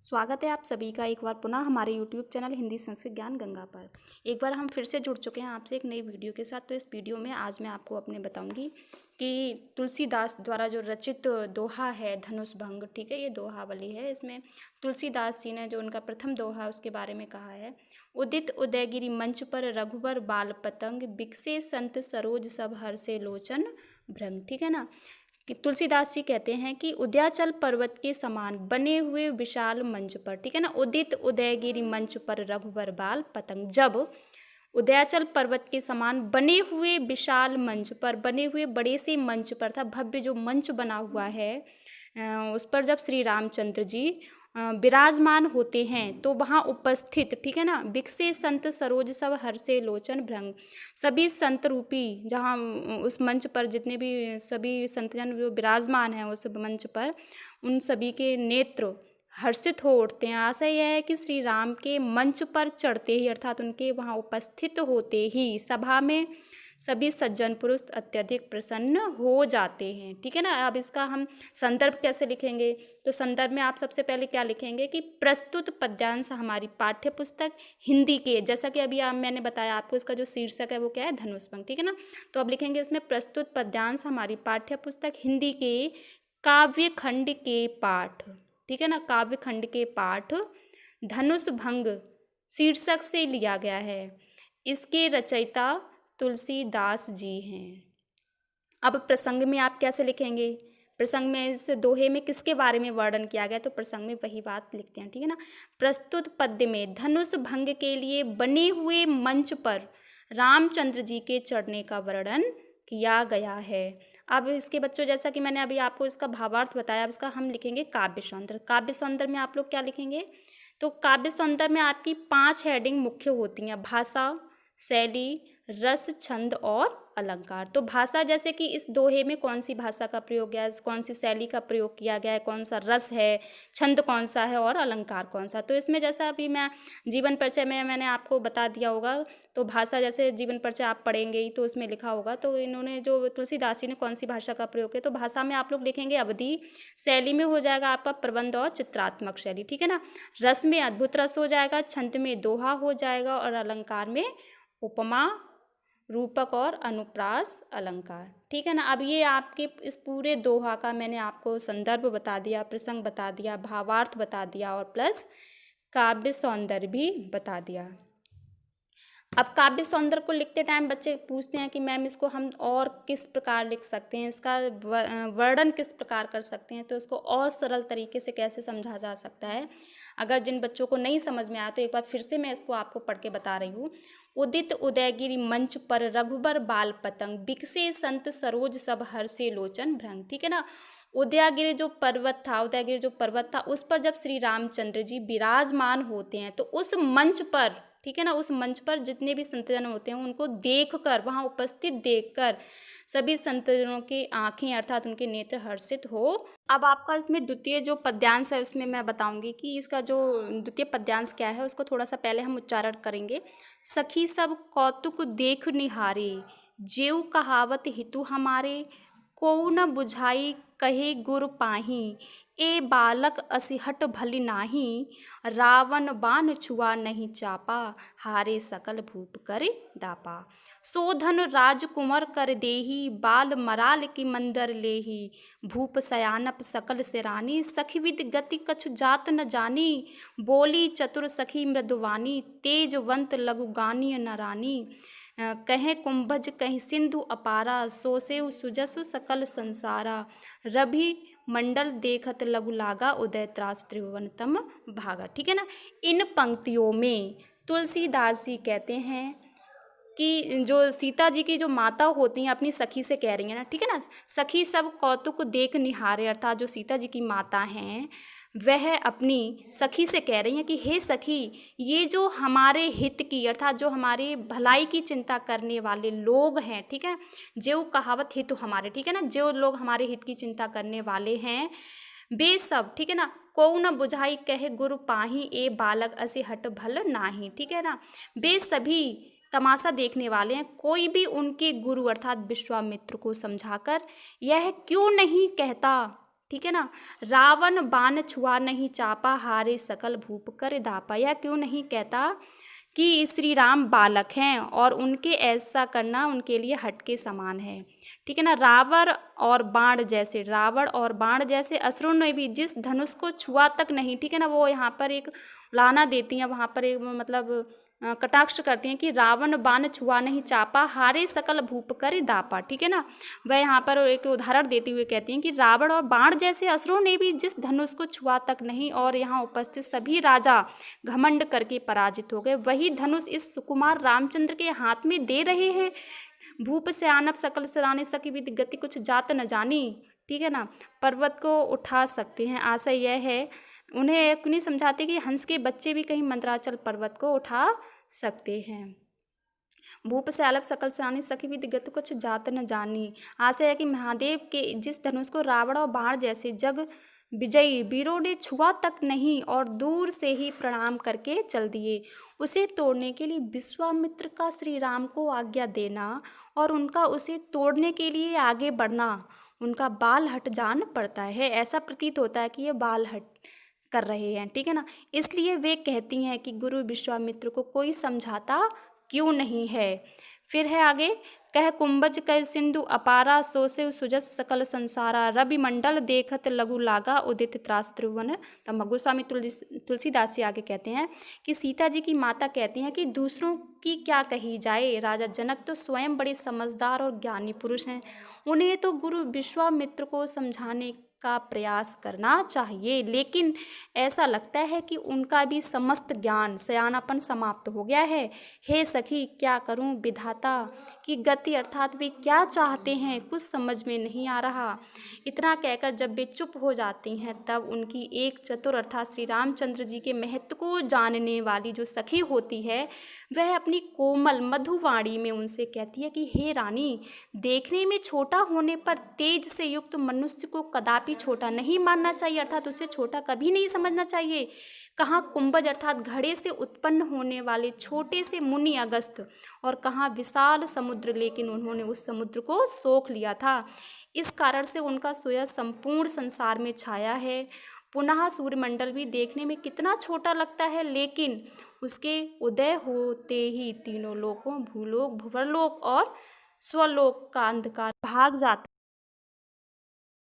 स्वागत है आप सभी का एक बार पुनः हमारे YouTube चैनल हिंदी संस्कृत ज्ञान गंगा पर। एक बार हम फिर से जुड़ चुके हैं आपसे एक नई वीडियो के साथ। तो इस वीडियो में आज मैं आपको अपने बताऊंगी कि तुलसीदास द्वारा जो रचित दोहा है धनुष भंग, ठीक है, ये दोहावली है। इसमें तुलसीदास जी ने जो उनका प्रथम दोहा उसके बारे में कहा है। उदित उदयगिरि मंच पर रघुबर बाल पतंग, बिकसे संत सरोज सब हर्षे लोचन भ्रंग, ठीक है ना। कि तुलसीदास जी कहते हैं कि उदयाचल पर्वत के समान बने हुए विशाल मंच पर, ठीक है ना, उदित उदयगिरि मंच पर रघुवर बाल पतंग, जब उदयाचल पर्वत के समान बने हुए विशाल मंच पर, बने हुए बड़े से मंच पर था, भव्य जो मंच बना हुआ है उस पर जब श्री रामचंद्र जी विराजमान होते हैं तो वहाँ उपस्थित, ठीक है ना, बिकसे संत सरोज सब हर्षे लोचन भ्रंग, सभी संत रूपी जहाँ उस मंच पर जितने भी सभी संतजन जो विराजमान हैं उस मंच पर, उन सभी के नेत्र हर्षित हो उठते हैं। आशा यह है कि श्री राम के मंच पर चढ़ते ही अर्थात उनके वहाँ उपस्थित होते ही सभा में सभी सज्जन पुरुष अत्यधिक प्रसन्न हो जाते हैं, ठीक है ना। अब इसका हम संदर्भ कैसे लिखेंगे, तो संदर्भ में आप सबसे पहले क्या लिखेंगे कि प्रस्तुत पद्यांश हमारी पाठ्य पुस्तक हिंदी के, जैसा कि अभी मैंने बताया आपको, इसका जो शीर्षक है वो क्या है, धनुष भंग, ठीक है ना। तो अब लिखेंगे इसमें प्रस्तुत पद्यांश हमारी पाठ्य पुस्तक हिंदी के काव्य खंड के पाठ, ठीक है ना, काव्य खंड के पाठ धनुष भंग शीर्षक से लिया गया है। इसके रचयिता तुलसीदास जी हैं। अब प्रसंग में आप कैसे लिखेंगे, प्रसंग में इस दोहे में किसके बारे में वर्णन किया गया, तो प्रसंग में वही बात लिखते हैं, ठीक है ना। प्रस्तुत पद्य में धनुष भंग के लिए बने हुए मंच पर रामचंद्र जी के चढ़ने का वर्णन किया गया है। अब इसके बच्चों, जैसा कि मैंने अभी आपको इसका भावार्थ बताया, अब इसका हम लिखेंगे काव्य सौंदर्य। काव्य सौंदर्य में आप लोग क्या लिखेंगे, तो काव्य सौंदर्य में आपकी 5 हेडिंग मुख्य होती हैं: भाषा, शैली, रस, छंद और अलंकार। तो भाषा, जैसे कि इस दोहे में कौन सी भाषा का प्रयोग किया है, कौन सी शैली का प्रयोग किया गया है, कौन सा रस है, छंद कौन सा है और अलंकार कौन सा। तो इसमें जैसा अभी मैं जीवन परिचय में मैंने आपको बता दिया होगा, तो भाषा जैसे जीवन परिचय आप पढ़ेंगे ही तो उसमें लिखा होगा, तो इन्होंने जो तुलसीदास जी ने कौन सी भाषा का प्रयोग किया, तो भाषा में आप लोग लिखेंगे अवधि, शैली में हो जाएगा आपका प्रबंध और चित्रात्मक शैली, ठीक है ना। रस में अद्भुत रस हो जाएगा, छंद में दोहा हो जाएगा और अलंकार में उपमा, रूपक और अनुप्रास अलंकार, ठीक है ना। अब ये आपके इस पूरे दोहा का मैंने आपको संदर्भ बता दिया, प्रसंग बता दिया, भावार्थ बता दिया और प्लस काव्य सौंदर्य भी बता दिया। अब काव्य सौंदर्य को लिखते टाइम बच्चे पूछते हैं कि मैम इसको हम और किस प्रकार लिख सकते हैं, इसका वर्णन किस प्रकार कर सकते हैं, तो इसको और सरल तरीके से कैसे समझा जा सकता है। अगर जिन बच्चों को नहीं समझ में आया तो एक बार फिर से मैं इसको आपको पढ़ के बता रही हूँ। उदित उदयगिरि मंच पर रघुबर बाल पतंग, बिकसे संत सरोज सब हर्षे लोचन भ्रंग, ठीक है ना। उदयगिरि जो पर्वत था, उदयगिरि जो पर्वत था उस पर जब श्री रामचंद्र जी विराजमान होते हैं तो उस मंच पर, ठीक है ना, उस मंच पर जितने भी संतजन होते हैं उनको देखकर, वहाँ उपस्थित देखकर सभी संतजनों की आंखें अर्थात उनके नेत्र हर्षित हो। अब आपका इसमें द्वितीय जो पद्यांश है उसमें मैं बताऊंगी कि इसका जो द्वितीय पद्यांश क्या है, उसको थोड़ा सा पहले हम उच्चारण करेंगे। सखी सब कौतुक देख निहारे, जेऊ कहावत हितु हमारे, कोउ न बुझाई कहे गुर पाही, ए बालक असिहट भली नाही, रावण बाण छुआ नहीं चापा, हारे सकल भूप कर दापा, सोधन राजकुमार कर देही, बाल मराल की मंदर लेही, भूप सयानप सकल सिरानी, सखीविद गति कछु जात न जानी, बोली चतुर सखी मृदुवानी, तेजवंत लघुगानी नरानी, कहें कुंभज कहीं सिंधु अपारा, सोसेउ सुजसु सकल संसारा, रवि मंडल देखत लघु लागा, उदय त्रास त्रिभुवन तम भागा, ठीक है ना। इन पंक्तियों में तुलसीदास जी कहते हैं कि जो सीता जी की जो माता होती हैं अपनी सखी से कह रही हैं ना, ठीक है ना, सखी सब कौतुक देख निहारे, अर्थात जो सीता जी की माता हैं वह अपनी सखी से कह रही हैं कि हे सखी, ये जो हमारे हित की अर्थात जो हमारे भलाई की चिंता करने वाले लोग हैं, ठीक है, जो कहावत हित हमारे, ठीक है ना, जो लोग हमारे हित की चिंता करने वाले हैं बे सब, ठीक है ना, कोउ न बुझाई कहे गुरु पाही, ए बालक असे हट भल नाही, ठीक है ना, बे सभी तमाशा देखने वाले हैं, कोई भी उनके गुरु अर्थात विश्वामित्र को समझाकर यह क्यों नहीं कहता, ठीक है ना। रावण बाण छुआ नहीं चापा, हारे सकल भूप कर दापा। यह क्यों नहीं कहता कि श्री राम बालक हैं और उनके ऐसा करना उनके लिए हट के समान है। ठीक है ना। रावण और बाण जैसे असुरों ने भी जिस धनुष को छुआ तक नहीं, ठीक है ना, वो यहाँ पर एक लाना देती हैं, वहाँ पर एक मतलब कटाक्ष करती हैं कि रावण बाण छुआ नहीं चापा, हारे सकल भूप कर दापा। ठीक है ना। वह यहाँ पर एक उदाहरण देते हुए कहती हैं कि रावण और बाण जैसे असुरों ने भी जिस धनुष को छुआ तक नहीं और यहाँ उपस्थित सभी राजा घमंड करके पराजित हो गए, वही धनुष इस सुकुमार रामचंद्र के हाथ में दे रहे हैं। भूप से आनब सकल सराने सकी विधि गति कुछ जात न जानी। ठीक है ना। पर्वत को उठा सकते हैं। आशय यह है, उन्हें एक नहीं समझाते कि हंस के बच्चे भी कहीं मंदराचल पर्वत को उठा सकते हैं। भूप से आलप सकल सराने सखी विधि गति कुछ जात न जानी। आशय है कि महादेव के जिस धनुष को रावण और बाण जैसे जग विजयी वीरों ने छुआ तक नहीं और दूर से ही प्रणाम करके चल दिए, उसे तोड़ने के लिए विश्वामित्र का श्री राम को आज्ञा देना और उनका उसे तोड़ने के लिए आगे बढ़ना उनका बाल हट जान पड़ता है। ऐसा प्रतीत होता है कि ये बाल हट कर रहे हैं। ठीक है ना। इसलिए वे कहती हैं कि गुरु विश्वामित्र को कोई समझाता क्यों नहीं है। फिर है आगे, कह कुंभज कह सिंधु अपारा, सोसे सुजस सकल संसारा, रवि मंडल देखत लघु लागा, उदित त्रास त्रिभुवन तब। गोस्वामी तुलसीदास जी आगे कहते हैं कि सीता जी की माता कहती हैं कि दूसरों की क्या कही जाए, राजा जनक तो स्वयं बड़े समझदार और ज्ञानी पुरुष हैं, उन्हें तो गुरु विश्वामित्र को समझाने का प्रयास करना चाहिए, लेकिन ऐसा लगता है कि उनका भी समस्त ज्ञान सयानापन समाप्त हो गया है। हे सखी, क्या करूं विधाता की गति, अर्थात वे क्या चाहते हैं कुछ समझ में नहीं आ रहा। इतना कहकर जब वे चुप हो जाती हैं तब उनकी एक चतुर अर्थात श्री रामचंद्र जी के महत्व को जानने वाली जो सखी होती है वह अपनी कोमल मधुवाणी में उनसे कहती है कि हे रानी, देखने में छोटा होने पर तेज से युक्त मनुष्य को कदापि छोटा नहीं मानना चाहिए, अर्थात उसे छोटा कभी नहीं समझना चाहिए। कहाँ कुंभज अर्थात घड़े से उत्पन्न होने वाले छोटे से मुनि अगस्त और कहाँ विशाल समुद्र, लेकिन उन्होंने उस समुद्र को सोख लिया था। इस कारण से उनका सोया संपूर्ण संसार में छाया है। पुनः सूर्यमंडल भी देखने में कितना छोटा लगता है, लेकिन उसके उदय होते ही तीनों लोकों भूलोक, भुवरलोक और स्वलोक का अंधकार भाग जाता